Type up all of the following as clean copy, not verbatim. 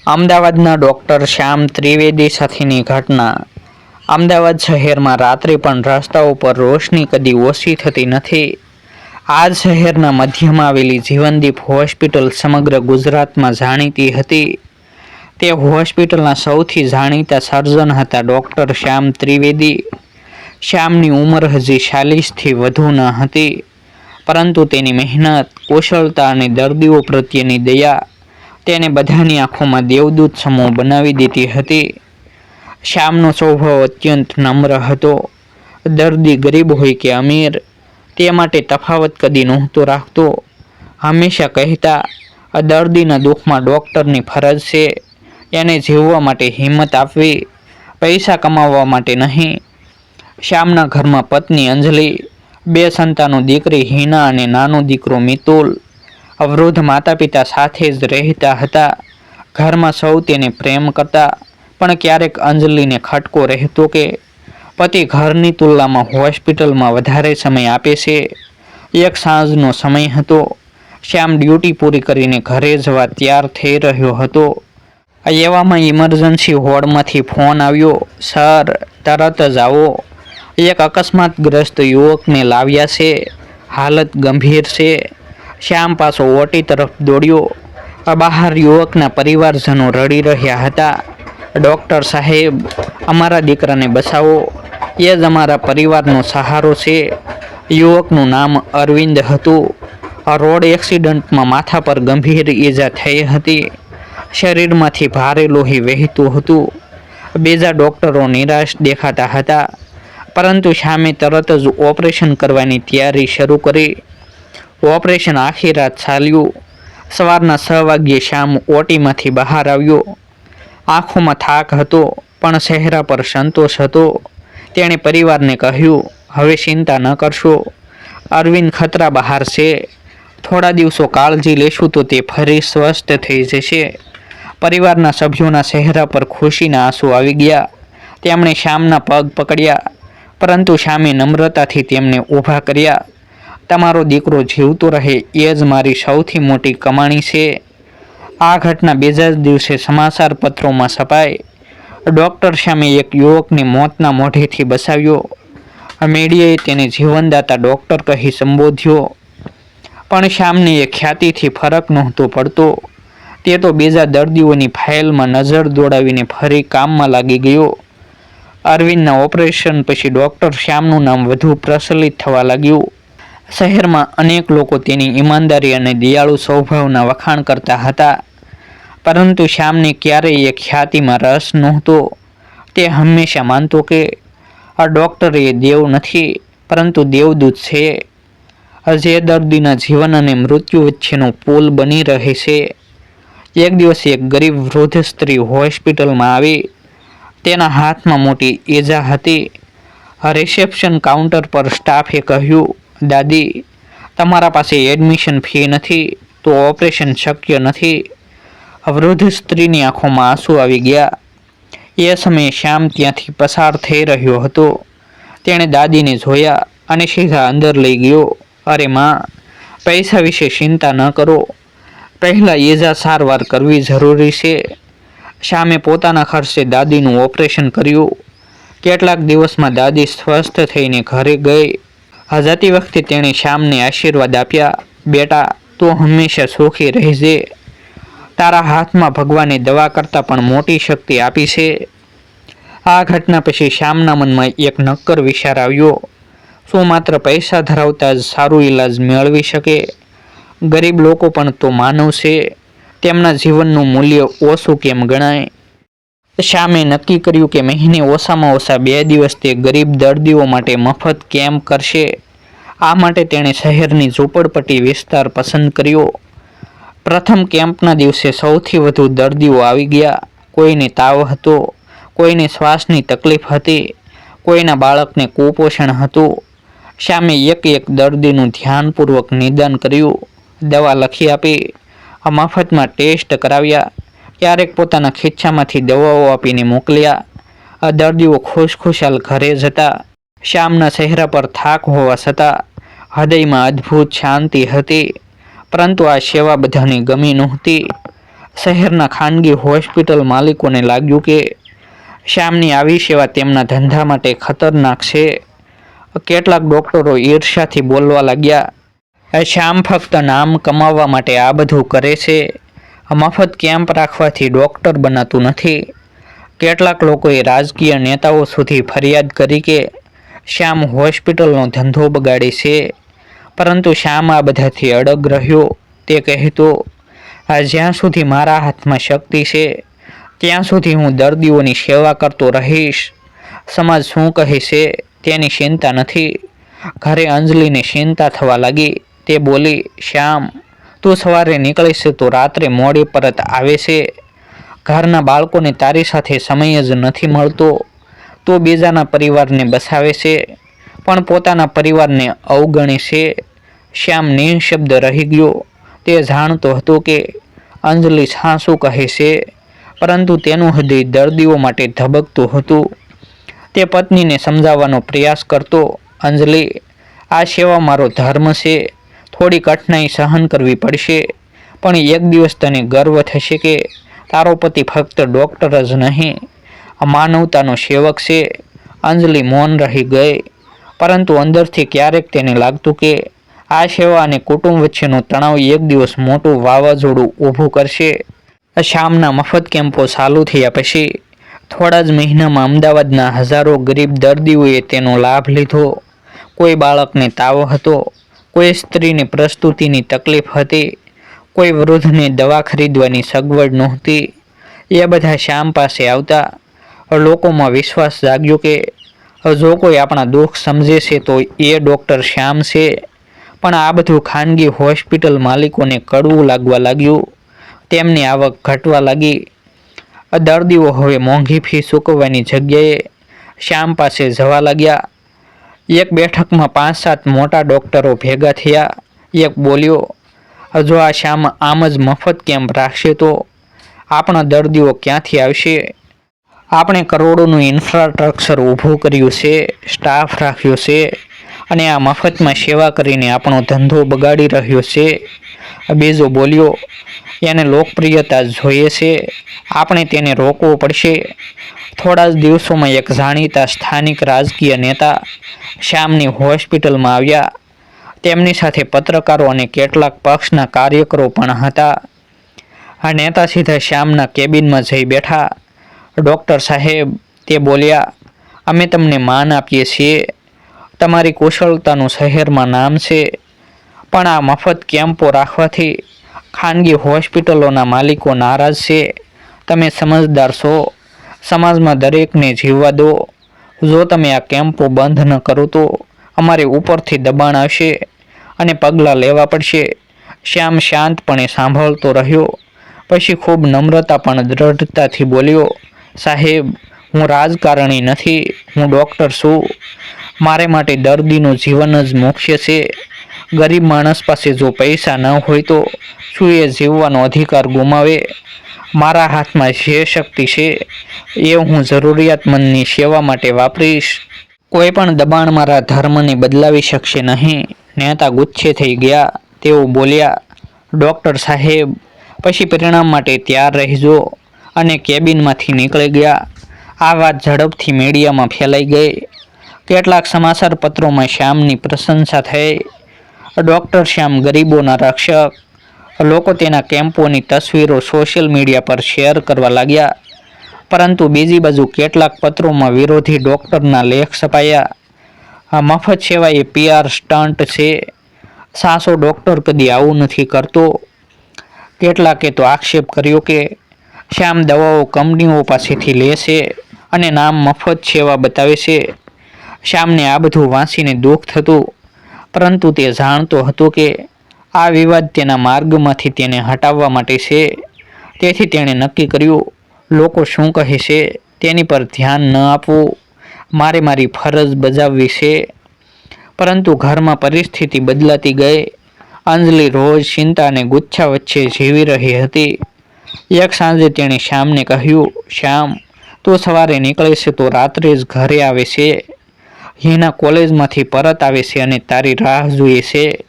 અમદાવાદના ડોક્ટર શ્યામ ત્રિવેદી સાથેની ઘટના। અમદાવાદ શહેરમાં રાત્રે પણ રસ્તાઓ પર રોશની કદી ઓછી થતી નથી। આ શહેરના મધ્યમાં આવેલી જીવનદીપ હોસ્પિટલ સમગ્ર ગુજરાતમાં જાણીતી હતી। તે હોસ્પિટલના સૌથી જાણીતા સર્જન હતા ડોક્ટર શ્યામ ત્રિવેદી। શ્યામની ઉંમર હજી 40થી વધુ ન હતી, પરંતુ તેની મહેનત, કુશળતા અને દર્દીઓ પ્રત્યેની દયા તેને બધાની આંખોમાં દેવદૂત સમૂહ બનાવી દીધી હતી। શ્યામનો સ્વભાવ અત્યંત નમ્ર હતો। દર્દી ગરીબ હોય કે અમીર, તે માટે તફાવત કદી નહોતો રાખતો। હંમેશા કહેતા, દર્દીના દુઃખમાં ડૉક્ટરની ફરજ છે એને જીવવા માટે હિંમત આપવી, પૈસા કમાવવા માટે નહીં। શ્યામના ઘરમાં પત્ની અંજલિ, 2 સંતાનો દીકરી હિના અને નાનો દીકરો મિતુલ, વૃદ્ધ માતા પિતા સાથે જ રહેતા હતા। ઘરમાં સૌ તેને પ્રેમ કરતા, પણ ક્યારેક અંજલિને ખટકો રહેતો કે પતિ ઘરની તુલનામાં હોસ્પિટલમાં વધારે સમય આપે છે। એક સાંજનો સમય હતો। શ્યામ ડ્યુટી પૂરી કરીને ઘરે જવા તૈયાર થઈ રહ્યો હતો। એવામાં ઇમરજન્સી વોર્ડમાંથી ફોન આવ્યો, સર, તરત જ આવો, એક અકસ્માતગ્રસ્ત યુવકને લાવ્યા છે, હાલત ગંભીર છે। શ્યામ પાછો ઓટી તરફ દોડ્યો। બહાર યુવકના પરિવારજનો રડી રહ્યા હતા। ડૉક્ટર સાહેબ, અમારા દીકરાને બચાવો, એ જ અમારા પરિવારનો સહારો છે। યુવકનું નામ અરવિંદ હતું। રોડ એક્સિડન્ટમાં માથા પર ગંભીર ઈજા થઈ હતી। શરીરમાંથી ભારે લોહી વહેતું હતું। બીજા ડૉક્ટરો નિરાશ દેખાતા હતા, પરંતુ શ્યામે તરત જ ઓપરેશન કરવાની તૈયારી શરૂ કરી। ઓપરેશન આખી રાત ચાલ્યું। સવારના 6 વાગ્યે શ્યામ ઓટીમાંથી બહાર આવ્યો। આંખોમાં થાક હતો, પણ ચહેરા પર સંતોષ હતો। તેણે પરિવારને કહ્યું, હવે ચિંતા ન કરશો, અરવિંદ ખતરા બહાર છે, થોડા દિવસો કાળજી લેશું તો તે ફરી સ્વસ્થ થઈ જશે। પરિવારના સભ્યોના ચહેરા પર ખુશીના આંસુ આવી ગયા। તેમણે શ્યામના પગ પકડ્યા, પરંતુ શ્યામે નમ્રતાથી તેમને ઊભા કર્યા। તમારો દીકરો જીવતો રહે એ જ મારી સૌથી મોટી કમાણી છે। આ ઘટના બીજા જ દિવસે સમાચાર પત્રોમાં છપાઈ। ડૉક્ટર શ્યામે એક યુવકને મોતના મોઢેથી બચાવ્યો। મીડિયાએ તેને જીવનદાતા ડૉક્ટર કહી સંબોધ્યો, પણ શ્યામને એ ખ્યાતિથી ફરક નહોતો પડતો। તે તો બીજા દર્દીઓની ફાઇલમાં નજર દોડાવીને ફરી કામમાં લાગી ગયો। અરવિંદના ઓપરેશન પછી ડૉક્ટર શ્યામનું નામ વધુ પ્રચલિત થવા લાગ્યું। શહેરમાં અનેક લોકો તેની ઈમાનદારી અને દયાળુ સ્વભાવના વખાણ કરતા હતા, પરંતુ શ્યામને ક્યારેય એ ખ્યાતિમાં રસ નહોતો। તે હંમેશા માનતો કે આ ડૉક્ટર એ દેવ નથી, પરંતુ દેવદૂત છે, જે દર્દીના જીવન અને મૃત્યુ વચ્ચેનો પુલ બની રહે છે। એક દિવસ એક ગરીબ વૃદ્ધ સ્ત્રી હોસ્પિટલમાં આવી। તેના હાથમાં મોટી ઈજા હતી। રિસેપ્શન કાઉન્ટર પર સ્ટાફે કહ્યું, દાદી, તમારા પાસે એડમિશન ફી નથી, તો ઓપરેશન શક્ય નથી। વૃદ્ધ સ્ત્રીની આંખોમાં આંસુ આવી ગયા। એ સમયે શ્યામ ત્યાંથી પસાર થઈ રહ્યો હતો। તેણે દાદીને જોયા અને સીધા અંદર લઈ ગયો। અરે માં, પૈસા વિશે ચિંતા ન કરો, પહેલાં ઈજા સારવાર કરવી જરૂરી છે। શ્યામે પોતાના ખર્ચે દાદીનું ઓપરેશન કર્યું। કેટલાક દિવસમાં દાદી સ્વસ્થ થઈને ઘરે ગઈ। જતી વખતે તેણે શ્યામને આશીર્વાદ આપ્યા, બેટા, તું હંમેશા સુખી રહેજે, તારા હાથમાં ભગવાને દવા કરતાં પણ મોટી શક્તિ આપી છે। આ ઘટના પછી શ્યામના મનમાં એક નક્કર વિચાર આવ્યો, શું માત્ર પૈસા ધરાવતા જ સારું ઈલાજ મેળવી શકે? ગરીબ લોકો પણ તો માનવ છે, તેમના જીવનનું મૂલ્ય ઓછું કેમ ગણાય? શ્યામે નક્કી કર્યું કે મહિને ઓછામાં ઓછા 2 દિવસ તે ગરીબ દર્દીઓ માટે મફત કેમ્પ કરશે। આ માટે તેણે શહેરની ઝૂંપડપટ્ટી વિસ્તાર પસંદ કર્યો। પ્રથમ કેમ્પના દિવસે સૌથી વધુ દર્દીઓ આવી ગયા। કોઈને તાવ હતો, કોઈને શ્વાસની તકલીફ હતી, કોઈના બાળકને કુપોષણ હતું। શ્યામે એક એક દર્દીનું ધ્યાનપૂર્વક નિદાન કર્યું, દવા લખી આપી, મફતમાં ટેસ્ટ કરાવ્યા, ક્યારેક પોતાના ખિસ્સામાંથી દવાઓ આપીને મોકલ્યા। દર્દીઓ ખુશખુશાલ ઘરે જતા। શ્યામના ચહેરા પર થાક હોવા છતાં હૃદયમાં અદ્ભુત શાંતિ હતી, પરંતુ આ સેવા બધાને ગમી નહોતી। શહેરના ખાનગી હોસ્પિટલ માલિકોને લાગ્યું કે શ્યામની આવી સેવા તેમના ધંધા માટે ખતરનાક છે. કેટલાક ડોક્ટરો ઈર્ષ્યાથી બોલવા લાગ્યા, શ્યામ ફક્ત નામ કમાવવા માટે આ બધું કરે છે. મફત કેમ્પ રાખવાથી ડોક્ટર બનાતું નથી. કેટલાક લોકોએ રાજકીય નેતાઓ સુધી ફરિયાદ કરી કે શ્યામ હોસ્પિટલનો ધંધો બગાડે છે. પરંતુ શ્યામ આ બધાથી અડગ રહ્યો. તે કહેતો, જ્યાં સુધી મારા હાથમાં શક્તિ છે ત્યાં સુધી હું દર્દીઓની સેવા કરતો રહીશ. સમાજ શું કહે છે તેની ચિંતા નથી. ઘરે અંજલિને ચિંતા થવા લાગી. તે બોલી, શ્યામ, તું સવારે નીકળે છે તો રાત્રે મોડે પરત આવે છે. ઘરના બાળકોને તારી સાથે સમય જ નથી મળતો. તું બીજાના પરિવારને બસાવે છે પણ પોતાના પરિવારને અવગણે છે. શ્યામ નિઃશબ્દ રહી ગયો. તે જાણતો હતો કે અંજલિ સાસુ કહે છે, પરંતુ તેનું હૃદય દર્દીઓ માટે ધબકતું હતું. તે પત્નીને સમજાવવાનો પ્રયાસ કરતો, અંજલિ, આ સેવા મારો ધર્મ છે. થોડી કઠિનાઈ સહન કરવી પડશે, પણ એક દિવસ તને ગર્વ થશે કે તારો પતિ ફક્ત ડૉક્ટર જ નહીં, માનવતાનો સેવક છે. અંજલિ મૌન રહી ગઈ, પરંતુ અંદરથી ક્યારેક તેને લાગતું કે આ સેવા અને કુટુંબ વચ્ચેનો તણાવ એક દિવસ મોટું વાવાઝોડું ઊભું કરશે. શ્યામના મફત કેમ્પો ચાલુ થયા પછી થોડા જ મહિનામાં અમદાવાદના હજારો ગરીબ દર્દીઓએ તેનો લાભ લીધો. કોઈ બાળકને તાવ હતો, કોઈ સ્ત્રીને પ્રસૂતિની તકલીફ હતી, કોઈ વૃદ્ધને દવા ખરીદવાની સગવડ નહોતી. એ બધા શ્યામ પાસે આવતા. લોકોમાં વિશ્વાસ જાગ્યો કે જો કોઈ આપણા દુઃખ સમજે છે તો એ ડૉક્ટર શ્યામ છે. પણ આ બધું ખાનગી હોસ્પિટલ માલિકોને કડવું લાગવા લાગ્યું. તેમની આવક ઘટવા લાગી. દર્દીઓ હવે મોંઘી ફી ચૂકવવાની જગ્યાએ શ્યામ પાસે જવા લાગ્યા. એક બેઠકમાં 5-7 મોટા ડૉક્ટરો ભેગા થયા. એક બોલ્યો, જો આ શ્યામ આમ જ મફત કેમ્પ રાખશે તો આપણા દર્દીઓ ક્યાંથી આવશે? આપણે કરોડોનું ઇન્ફ્રાસ્ટ્રક્ચર ઊભું કર્યું છે, સ્ટાફ રાખ્યો છે, અને આ મફતમાં સેવા કરીને આપણો ધંધો બગાડી રહ્યો છે. બીજો બોલ્યો, એને લોકપ્રિયતા જોઈએ છે, આપણે તેને રોકવો પડશે. થોડા જ દિવસોમાં એક જાણીતા સ્થાનિક રાજકીય નેતા શ્યામની હોસ્પિટલમાં આવ્યા. તેમની સાથે પત્રકારો અને કેટલાક પક્ષના કાર્યકરો પણ હતા. આ નેતા સીધા શ્યામના કેબિનમાં જઈ બેઠા. ડૉક્ટર સાહેબ, તે બોલ્યા, અમે તમને માન આપીએ છીએ. તમારી કુશળતાનું શહેરમાં નામ છે, પણ આ મફત કેમ્પો રાખવાથી ખાનગી હોસ્પિટલોના માલિકો નારાજ છે. તમે સમજદાર છો. સમાજમાં દરેકને જીવવા દો. જો તમે આ કેમ્પો બંધ ન કરો તો અમારે ઉપરથી દબાણ આવશે અને પગલાં લેવા પડશે. શ્યામ શાંતપણે સાંભળતો રહ્યો. પછી ખૂબ નમ્રતા પણ દ્રઢતાથી બોલ્યો, સાહેબ, હું રાજકારણી નથી, હું ડૉક્ટર છું. મારે માટે દર્દીનું જીવન જ મુખ્ય છે. ગરીબ માણસ પાસે જો પૈસા ન હોય તો શું એ જીવવાનો અધિકાર ગુમાવે? મારા હાથમાં જે શક્તિ છે એ હું જરૂરિયાતમંદની સેવા માટે વાપરીશ. કોઈ પણ દબાણ મારા ધર્મને બદલાવી શકશે નહીં. નેતા ગુસ્સે થઈ ગયા. તેઓ બોલ્યા, ડૉક્ટર સાહેબ, પછી પરિણામ માટે તૈયાર રહેજો, અને કેબિનમાંથી નીકળી ગયા. આ વાત ઝડપથી મીડિયામાં ફેલાઈ ગઈ. કેટલાક સમાચાર પત્રોમાં શ્યામની પ્રશંસા થઈ. ડૉક્ટર શ્યામ ગરીબોના રક્ષક. લોકો તેના કેમ્પોની તસવીરો સોશિયલ મીડિયા પર શેર કરવા લાગ્યા. પરંતુ બીજી બાજુ કેટલાક પત્રોમાં વિરોધી ડૉક્ટરના લેખ છપાયા. આ મફત સેવા એ PR સ્ટન્ટ છે. સાચો ડૉક્ટર કદી આવું નથી કરતો. કેટલાકે તો આક્ષેપ કર્યો કે શ્યામ દવાઓ કંપનીઓ પાસેથી લે છે અને નામ મફત સેવા બતાવે છે. શ્યામને આ બધું વાંચીને દુઃખ થતું, પરંતુ તે જાણતો હતો કે આ વિવાદ તેના માર્ગમાંથી તેને હટાવવા માટે છે. તેથી તેણે નક્કી કર્યું, લોકો શું કહે છે તેની પર ધ્યાન ન આપવું. મારે મારી ફરજ બજાવવી છે. પરંતુ ઘરમાં પરિસ્થિતિ બદલાતી ગઈ. અંજલિ રોજ ચિંતા અને ગુચ્છા વચ્ચે જીવી રહી હતી. એક સાંજે તેણે શ્યામને કહ્યું, શ્યામ, તું સવારે નીકળે છે તો રાત્રે જ ઘરે આવે છે. હિના કોલેજમાંથી પરત આવે છે અને તારી રાહ જોઈએ છે.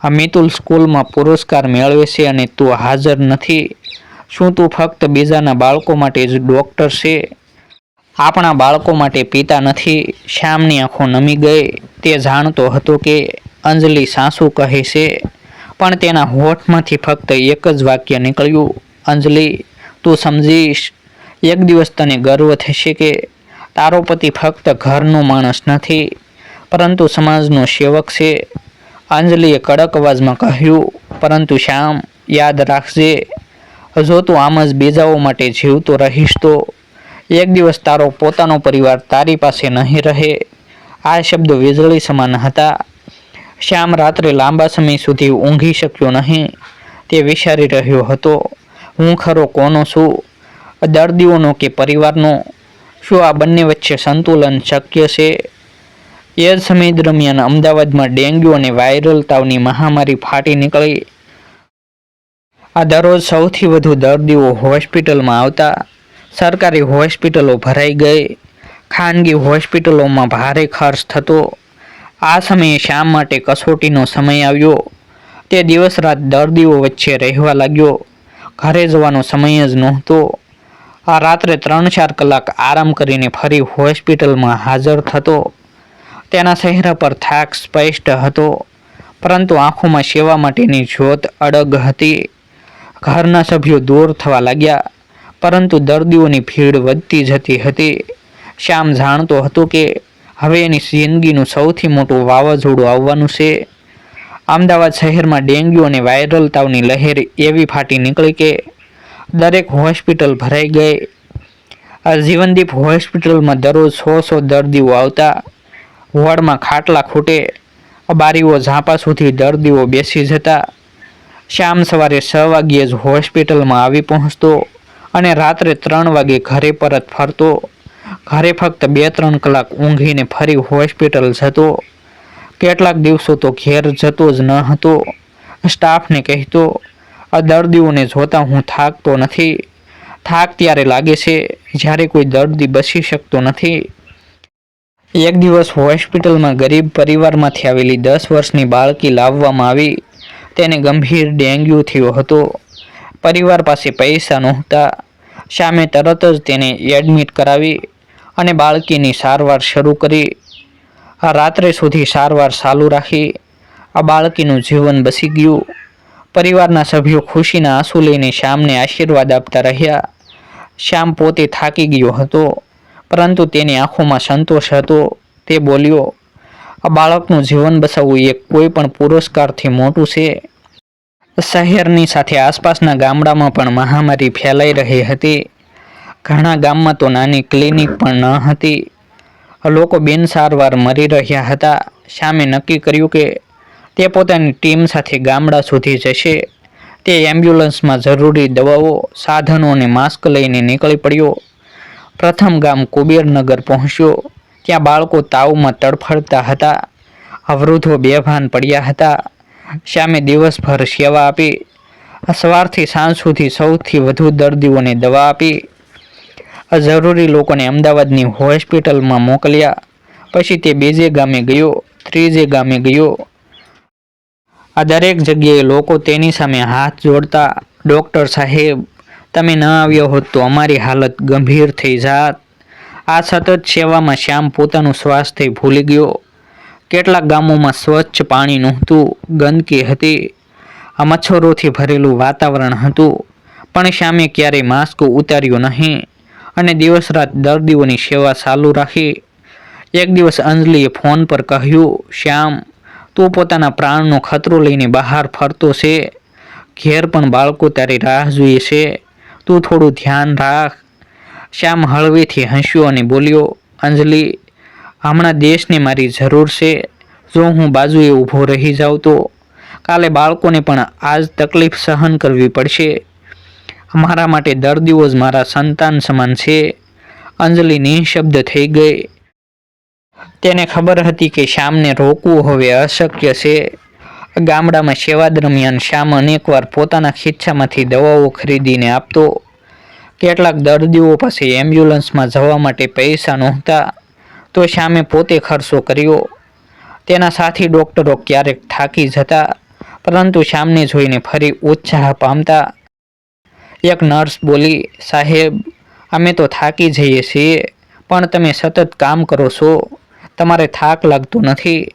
મિતુલ સ્કૂલમાં પુરસ્કાર મેળવે છે અને તું હાજર નથી. શું તું ફક્ત બીજાના બાળકો માટે જ ડૉક્ટર છે, આપણા બાળકો માટે પિતા નથી? શ્યામની આંખો નમી ગઈ. તે જાણતો હતો કે અંજલિ સાસુ કહે છે, પણ તેના હોઠમાંથી ફક્ત એક જ વાક્ય નીકળ્યું, અંજલિ, તું સમજીશ. એક દિવસ તને ગર્વ થશે કે તારો પતિ ફક્ત ઘરનો માણસ નથી, પરંતુ સમાજનો સેવક છે. અંજલિએ કડક અવાજમાં કહ્યું, પરંતુ શ્યામ, યાદ રાખજે, જો તું આમ જ બીજાઓ માટે જીવતો રહીશ તો એક દિવસ તારો પોતાનો પરિવાર તારી પાસે નહીં રહે. આ શબ્દો વીજળી સમાન હતા. શ્યામ રાત્રે લાંબા સમય સુધી ઊંઘી શક્યો નહીં. તે વિચારી રહ્યો હતો, હું ખરો કોનો છું, દર્દીઓનો કે પરિવારનો? શું આ બંને વચ્ચે સંતુલન શક્ય છે? એ જ સમય દરમિયાન અમદાવાદમાં ડેન્ગ્યુ અને વાયરલ તાવની મહામારી ફાટી નીકળી. આ દરરોજ સૌથી વધુ દર્દીઓ હોસ્પિટલમાં આવતા. સરકારી હોસ્પિટલો ભરાઈ ગઈ. ખાનગી હોસ્પિટલોમાં ભારે ખર્ચ થતો. આ સમયે શ્યામ માટે કસોટીનો સમય આવ્યો. તે દિવસ રાત દર્દીઓ વચ્ચે રહેવા લાગ્યો. ઘરે જવાનો સમય જ નહોતો. આ રાત્રે 3-4 કલાક આરામ કરીને ફરી હોસ્પિટલમાં હાજર થતો. તેના ચહેરા પર થાક સ્પષ્ટ હતો, પરંતુ આંખોમાં સેવા માટેની જ્યોત અડગ હતી. ઘરના સભ્યો દૂર થવા લાગ્યા, પરંતુ દર્દીઓની ભીડ વધતી જતી હતી. શ્યામ જાણતો હતો કે હવે એની જિંદગીનું સૌથી મોટું વાવાઝોડું આવવાનું છે. અમદાવાદ શહેરમાં ડેન્ગ્યુ અને વાયરલ તાવની લહેર એવી ફાટી નીકળી કે દરેક હોસ્પિટલ ભરાઈ ગઈ. આ જીવનદીપ હોસ્પિટલમાં દરરોજ 100 દર્દીઓ આવતા. વોર્ડમાં ખાટલા ખૂટે, બારીઓ ઝાંપા સુધી દર્દીઓ બેસી જતા. શ્યામ સવારે 6 વાગ્યે જ હોસ્પિટલમાં આવી પહોંચતો અને રાત્રે 3 વાગે ઘરે પરત ફરતો. ઘરે ફક્ત 2-3 કલાક ઊંઘીને ફરી હોસ્પિટલ જતો. કેટલાક દિવસો તો ઘેર જતો જ ન હતો. સ્ટાફને કહેતો, આ દર્દીઓને જોતા હું થાકતો નથી. થાક ત્યારે લાગે છે જ્યારે કોઈ દર્દી બચી શકતો નથી. એક દિવસ હોસ્પિટલમાં ગરીબ પરિવારમાંથી આવેલી 10 વર્ષની બાળકી લાવવામાં આવી. તેને ગંભીર ડેન્ગ્યુ થયો હતો. પરિવાર પાસે પૈસા નહોતા. શ્યામે તરત જ તેને એડમિટ કરાવી અને બાળકીની સારવાર શરૂ કરી. આ રાત્રે સુધી સારવાર ચાલુ રાખી. આ બાળકીનું જીવન બચી ગયું. પરિવારના સભ્યો ખુશીના આંસુ લઈને શ્યામને આશીર્વાદ આપતા રહ્યા. શ્યામ પોતે થાકી ગયો હતો, પરંતુ તેની આંખોમાં સંતોષ હતો. તે બોલ્યો, આ બાળકનું જીવન બચાવવું એ કોઈ પણ પુરસ્કારથી મોટું છે. શહેરની સાથે આસપાસના ગામડામાં પણ મહામારી ફેલાઈ રહી હતી. ઘણા ગામમાં તો નાની ક્લિનિક પણ ન હતી. લોકો બિનસારવાર મરી રહ્યા હતા. શ્યામે નક્કી કર્યું કે તે પોતાની ટીમ સાથે ગામડા સુધી જશે. તે એમ્બ્યુલન્સમાં જરૂરી દવાઓ, સાધનો અને માસ્ક લઈને નીકળી પડ્યો. પ્રથમ ગામ કુબેરનગર પહોંચ્યો. ત્યાં બાળકો તાવમાં તડફડતા હતા. વૃદ્ધો બેભાન પડ્યા હતા. શ્યામે દિવસભર સેવા આપી. સવારથી સાંજ સુધી સૌથી વધુ દર્દીઓને દવા આપી. જરૂરી લોકોને અમદાવાદની હોસ્પિટલમાં મોકલ્યા. પછી તે બીજે ગામે ગયો, ત્રીજે ગામે ગયો. આ દરેક જગ્યાએ લોકો તેની સામે હાથ જોડતા, ડૉક્ટર સાહેબ, તમે ન આવ્યો હોત તો અમારી હાલત ગંભીર થઈ જાત. આ સતત સેવામાં શ્યામ પોતાનું સ્વાસ્થ્ય ભૂલી ગયો. કેટલાક ગામોમાં સ્વચ્છ પાણી નહોતું, ગંદકી હતી. આ મચ્છરોથી ભરેલું વાતાવરણ હતું. પણ શ્યામે ક્યારેય માસ્ક ઉતાર્યો નહીં અને દિવસ રાત દર્દીઓની સેવા ચાલુ રાખી. એક દિવસ અંજલિએ ફોન પર કહ્યું, શ્યામ, તું પોતાના પ્રાણનો ખતરો લઈને બહાર ફરતો છે. ઘેર પણ બાળકો તારી રાહ જોઈએ છે. તું થોડું ધ્યાન રાખ. શ્યામ હળવેથી હસ્યો અને બોલ્યો, અંજલિ, હમણાં દેશને મારી જરૂર છે. જો હું બાજુએ ઊભો રહી જાઉં તો કાલે બાળકોને પણ આ જ તકલીફ સહન કરવી પડશે. મારા માટે દર્દીઓ જ મારા સંતાન સમાન છે. અંજલિ નિઃશબ્દ થઈ ગઈ. તેને ખબર હતી કે શ્યામને રોકવું હવે અશક્ય છે. ગામડામાં સેવા દરમિયાન શ્યામ અનેકવાર પોતાના ખિસ્સામાંથી દવાઓ ખરીદીને આપતો. કેટલાક દર્દીઓ પાસે એમ્બ્યુલન્સમાં જવા માટે પૈસા નહોતા, તો શ્યામે પોતે ખર્ચો કર્યો. તેના સાથી ડૉક્ટરો ક્યારેક થાકી જતા, પરંતુ શ્યામને જોઈને ફરી ઉત્સાહ પામતા. એક નર્સ બોલી, સાહેબ, અમે તો થાકી જઈએ છીએ, પણ તમે સતત કામ કરો છો, તમારે થાક લાગતો નથી.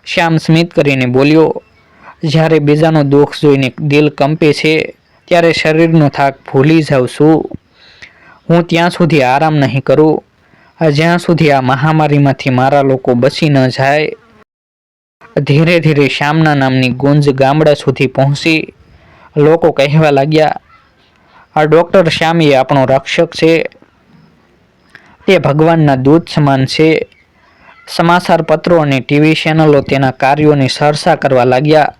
શ્યામ સ્મિત કરીને બોલ્યો, જ્યારે બીજાનું દુઃખ જોઈને દિલ કંપે છે ત્યારે શરીરનો થાક ભૂલી જાઉં છું. હું ત્યાં સુધી આરામ નહીં કરું જ્યાં સુધી આ મહામારીમાંથી મારા લોકો બચી ન જાય. ધીરે ધીરે શ્યામના નામની ગુંજ ગામડા સુધી પહોંચી. લોકો કહેવા લાગ્યા, આ ડૉક્ટર શ્યામ એ આપણો રક્ષક છે, તે ભગવાનના દૂત સમાન છે. સમાચાર પત્રો અને ટીવી ચેનલો તેના કાર્યોની ચર્ચા કરવા લાગ્યા.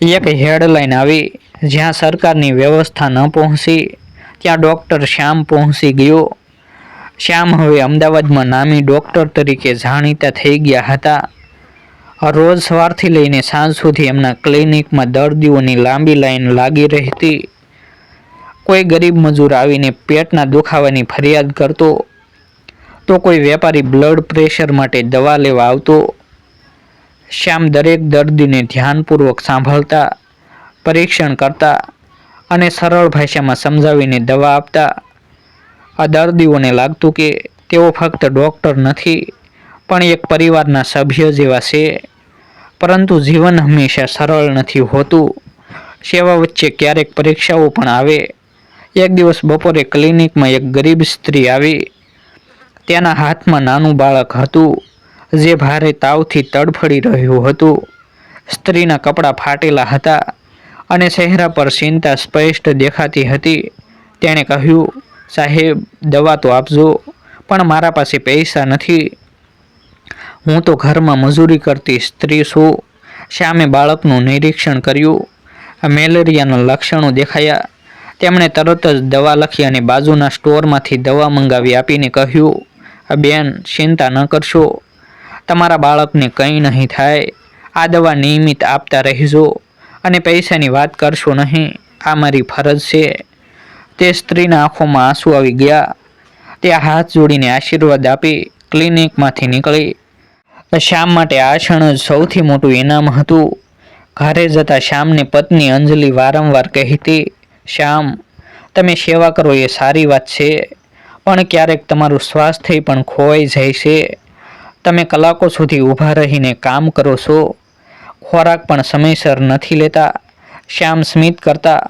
એક હેડલાઇન આવી, જ્યાં સરકારની વ્યવસ્થા ન પહોંચી ત્યાં ડૉક્ટર શ્યામ પહોંચી ગયો. શ્યામ હવે અમદાવાદમાં નામી ડૉક્ટર તરીકે જાણીતા થઈ ગયા હતા. રોજ સવારથી લઈને સાંજ સુધી એમના ક્લિનિકમાં દર્દીઓની લાંબી લાઈન લાગી રહેતી. કોઈ ગરીબ મજૂર આવીને પેટના દુખાવાની ફરિયાદ કરતો, તો કોઈ વેપારી બ્લડ પ્રેશર માટે દવા લેવા આવતો. શ્યામ દરેક દર્દીને ધ્યાનપૂર્વક સાંભળતા, પરીક્ષણ કરતા અને સરળ ભાષામાં સમજાવીને દવા આપતા. આ દર્દીઓને લાગતું કે તેઓ ફક્ત ડૉક્ટર નથી, પણ એક પરિવારના સભ્ય જેવા છે. પરંતુ જીવન હંમેશા સરળ નથી હોતું. સેવા વચ્ચે ક્યારેક પરીક્ષાઓ પણ આવે. એક દિવસ બપોરે ક્લિનિકમાં એક ગરીબ સ્ત્રી આવી. તેના હાથમાં નાનું બાળક હતું, જે ભારે તાવથી તડફડી રહ્યું હતું. સ્ત્રીના કપડાં ફાટેલા હતા અને ચહેરા પર ચિંતા સ્પષ્ટ દેખાતી હતી. તેણે કહ્યું, સાહેબ, દવા તો આપજો, પણ મારા પાસે પૈસા નથી. હું તો ઘરમાં મજૂરી કરતી સ્ત્રી છું. શ્યામે બાળકનું નિરીક્ષણ કર્યું. મેલેરિયાના લક્ષણો દેખાયા. તેમણે તરત જ દવા લખી અને બાજુના સ્ટોરમાંથી દવા મંગાવી આપીને કહ્યું, બેન, ચિંતા ન કરશો, તમારા બાળકને કંઈ નહીં થાય. આ દવા નિયમિત આપતા રહેજો અને પૈસાની વાત કરશો નહીં. આ મારી ફરજ છે. તે સ્ત્રીના આંખોમાં આંસુ આવી ગયા. તે હાથ જોડીને આશીર્વાદ આપી ક્લિનિકમાંથી નીકળી. શ્યામ માટે આ ક્ષણ જ સૌથી મોટું ઇનામ હતું. ઘરે જતા શ્યામને પત્ની અંજલિ વારંવાર કહેતી, શ્યામ, તમે સેવા કરો એ સારી વાત છે, પણ ક્યારેક તમારું સ્વાસ્થ્ય પણ ખોવાઈ જાય છે. તમે કલાકો સુધી ઊભા રહીને કામ કરો છો, ખોરાક પણ સમયસર નથી લેતા. શ્યામ સ્મિત કરતા,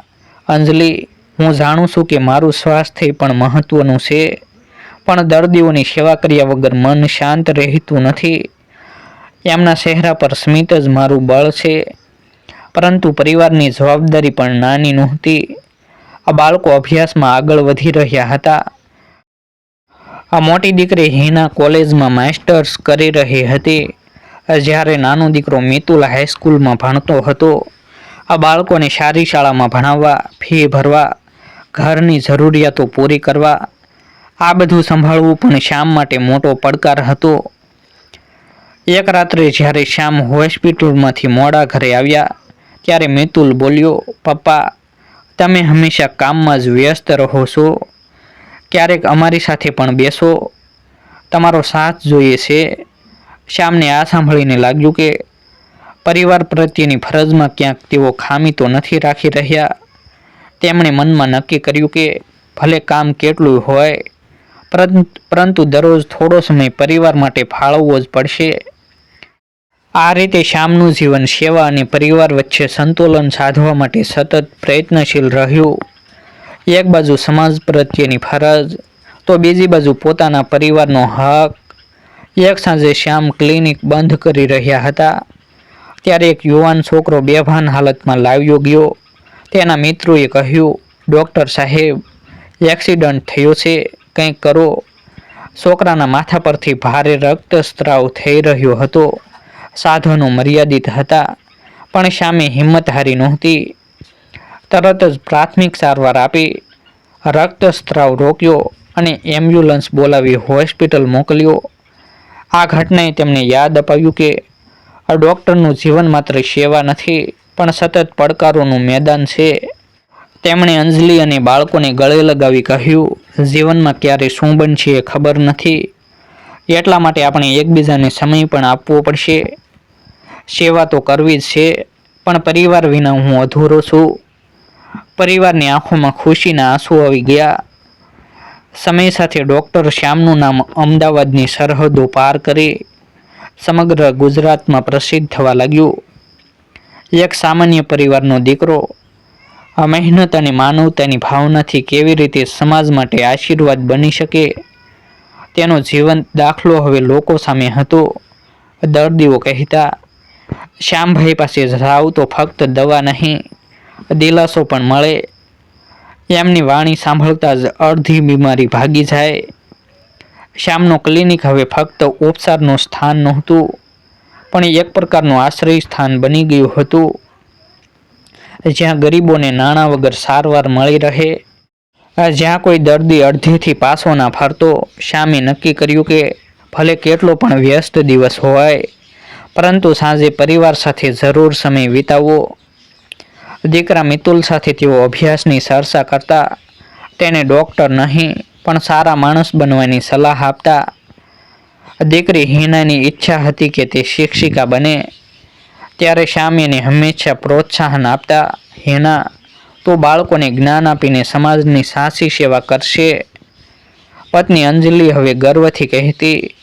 અંજલિ, હું જાણું છું કે મારું સ્વાસ્થ્ય પણ મહત્વનું છે, પણ દર્દીઓની સેવા કર્યા વગર મન શાંત રહેતું નથી. એમના ચહેરા પર સ્મિત જ મારું બળ છે. પરંતુ પરિવારની જવાબદારી પણ નાની નહોતી. આ બાળકો અભ્યાસમાં આગળ વધી રહ્યા હતા. આ મોટી દીકરી હિના કોલેજમાં માસ્ટર્સ કરી રહી હતી, જ્યારે નાનો દીકરો મિતુલ હાઈસ્કૂલમાં ભણતો હતો. આ બાળકોને સારી શાળામાં ભણાવવા, ફી ભરવા, ઘરની જરૂરિયાતો પૂરી કરવા, આ બધું સંભાળવું પણ શ્યામ માટે મોટો પડકાર હતો. એક રાત્રે જ્યારે શ્યામ હોસ્પિટલમાંથી મોડા ઘરે આવ્યા, ત્યારે મિતુલ બોલ્યો, પપ્પા, તમે હંમેશા કામમાં જ વ્યસ્ત રહો છો, ક્યારેક અમારી સાથે પણ બેસો, તમારો સાથ જોઈએ છે. શ્યામને આ સાંભળીને લાગ્યું કે પરિવાર પ્રત્યેની ફરજમાં ક્યાંક તેઓ ખામી તો નથી રાખી રહ્યા. તેમણે મનમાં નક્કી કર્યું કે ભલે કામ કેટલું હોય, પરંતુ દરરોજ થોડો સમય પરિવાર માટે ફાળવવો જ પડશે. આ રીતે શ્યામનું જીવન સેવા અને પરિવાર વચ્ચે સંતુલન સાધવા માટે સતત પ્રયત્નશીલ રહ્યું. એક બાજુ સમાજ પ્રત્યેની ફરજ, તો બીજી બાજુ પોતાના પરિવારનો હક. એક સાંજે શ્યામ ક્લિનિક બંધ કરી રહ્યા હતા, ત્યારે એક યુવાન છોકરો બેભાન હાલતમાં લાવ્યો ગયો. તેના મિત્રોએ કહ્યું, ડૉક્ટર સાહેબ, એક્સિડન્ટ થયો છે, કંઈક કરો. છોકરાના માથા પરથી ભારે રક્તસ્રાવ થઈ રહ્યો હતો. સાધનો મર્યાદિત હતા, પણ શ્યામે હિંમત હારી નહોતી. તરત જ પ્રાથમિક સારવાર આપી, રક્તસ્રાવ રોક્યો અને એમ્બ્યુલન્સ બોલાવી હોસ્પિટલ મોકલ્યો. આ ઘટનાએ તેમને યાદ અપાવ્યું કે આ ડૉક્ટરનું જીવન માત્ર સેવા નથી, પણ સતત પડકારોનું મેદાન છે. તેમણે અંજલિ અને બાળકોને ગળે લગાવી કહ્યું, જીવનમાં ક્યારે શું બનશે એ ખબર નથી, એટલા માટે આપણે એકબીજાને સમય પણ આપવો પડશે. સેવા તો કરવી જ છે, પણ પરિવાર વિના હું અધૂરો છું. પરિવારની આંખોમાં ખુશીના આંસુ આવી ગયા. સમય સાથે ડૉક્ટર શ્યામનું નામ અમદાવાદની સરહદો પાર કરી સમગ્ર ગુજરાતમાં પ્રસિદ્ધ થવા લાગ્યું. એક સામાન્ય પરિવારનો દીકરો આ મહેનત અને માનવતાની ભાવનાથી કેવી રીતે સમાજ માટે આશીર્વાદ બની શકે તેનો જીવંત દાખલો હવે લોકો સામે હતો. દર્દીઓ કહેતા, શ્યામભાઈ પાસે જાવ તો ફક્ત દવા નહીં, દિલાસો પણ મળે. એમની વાણી સાંભળતા જ અડધી બીમારી ભાગી જાય. શ્યામનો ક્લિનિક હવે ફક્ત ઉપચારનું સ્થાન નહોતું, પણ એક પ્રકારનું આશ્રય સ્થાન બની ગયું હતું, જ્યાં ગરીબોને નાણાં વગર સારવાર મળી રહે. જ્યાં કોઈ દર્દી અડધેથી પાછો ના ફરતો. શ્યામે નક્કી કર્યું કે ભલે કેટલો પણ વ્યસ્ત દિવસ હોય, પરંતુ સાંજે પરિવાર સાથે જરૂર સમય વિતાવવો. દીકરા મિતુલ સાથે તેઓ અભ્યાસની ચર્ચા કરતા. તેને ડૉક્ટર નહીં પણ સારા માણસ બનવાની સલાહ આપતા. દીકરી હિનાની ઈચ્છા હતી કે તે શિક્ષિકા બને, ત્યારે શ્યામ એને હંમેશા પ્રોત્સાહન આપતા. હિના, તો બાળકોને જ્ઞાન આપીને સમાજની સાચી સેવા કરશે. પત્ની અંજલિ હવે ગર્વથી કહેતી,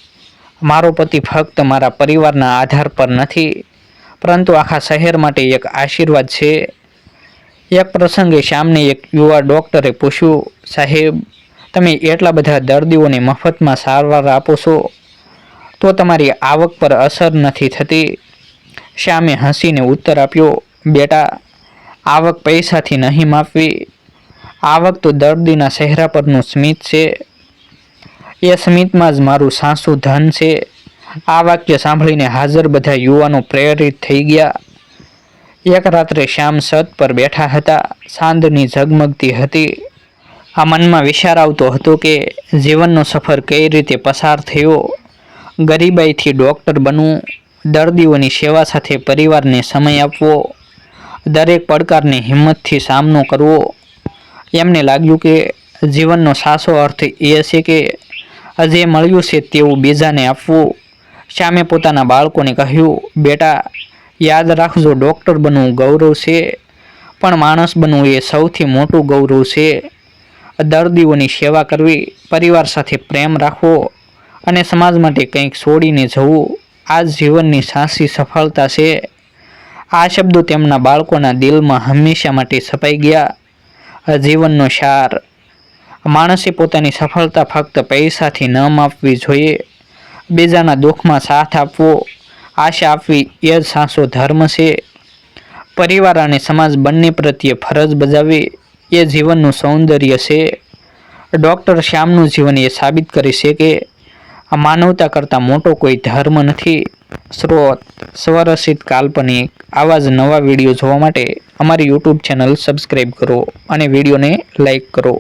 મારો પતિ ફક્ત મારા પરિવારના આધાર પર નથી, પરંતુ આખા શહેર માટે એક આશીર્વાદ છે. એક પ્રસંગે શ્યામને એક યુવા ડૉક્ટરે પૂછ્યું, સાહેબ, તમે એટલા બધા દર્દીઓને મફતમાં સારવાર આપો છો, તો તમારી આવક પર અસર નથી થતી? શ્યામે હસીને ઉત્તર આપ્યો, બેટા, આવક પૈસાથી નહીં માપવી, આવક તો દર્દીના ચહેરા પરનું સ્મિત છે. એ સ્મિતમાં જ મારું સાચું ધન છે. આ વાક્ય સાંભળીને હાજર બધા યુવાનો પ્રેરિત થઈ ગયા. એક રાત્રે શ્યામ છત પર બેઠા હતા. ચાંદની ઝગમગતી હતી. આ મનમાં વિચાર આવતો હતો કે જીવનનો સફર કઈ રીતે પસાર થયો. ગરીબાઈથી ડૉક્ટર બનવું, દર્દીઓની સેવા સાથે પરિવારને સમય આપવો, દરેક પડકારને હિંમતથી સામનો કરવો. એમને લાગ્યું કે જીવનનો સાચો અર્થ એ છે કે જે મળ્યું છે તેવું બીજાને આપવું. શ્યામે પોતાના બાળકોને કહ્યું, બેટા, યાદ રાખજો, ડૉક્ટર બનવું ગૌરવ છે, પણ માણસ બનવું એ સૌથી મોટું ગૌરવ છે. દર્દીઓની સેવા કરવી, પરિવાર સાથે પ્રેમ રાખવો અને સમાજ માટે કંઈક છોડીને જવું, આ જ જીવનની સાચી સફળતા છે. આ શબ્દો તેમના બાળકોના દિલમાં હંમેશા માટે છપાઈ ગયા. જીવનનો સાર, માણસે પોતાની સફળતા ફક્ત પૈસાથી ન માપવી જોઈએ. બીજાના દુઃખમાં સાથ આપવો, આશા આપવી એ જ સાચો ધર્મ છે. પરિવાર અને સમાજ બંને પ્રત્યે ફરજ બજાવવી એ જીવનનું સૌંદર્ય છે. ડૉક્ટર શ્યામનું જીવન એ સાબિત કરે છે કે માનવતા કરતાં મોટો કોઈ ધર્મ નથી. સ્રોત સ્વરચિત કાલ્પનિક. આવા જ નવા વિડીયો જોવા માટે અમારી યુટ્યુબ ચેનલ સબસ્ક્રાઈબ કરો અને વિડીયોને લાઈક કરો.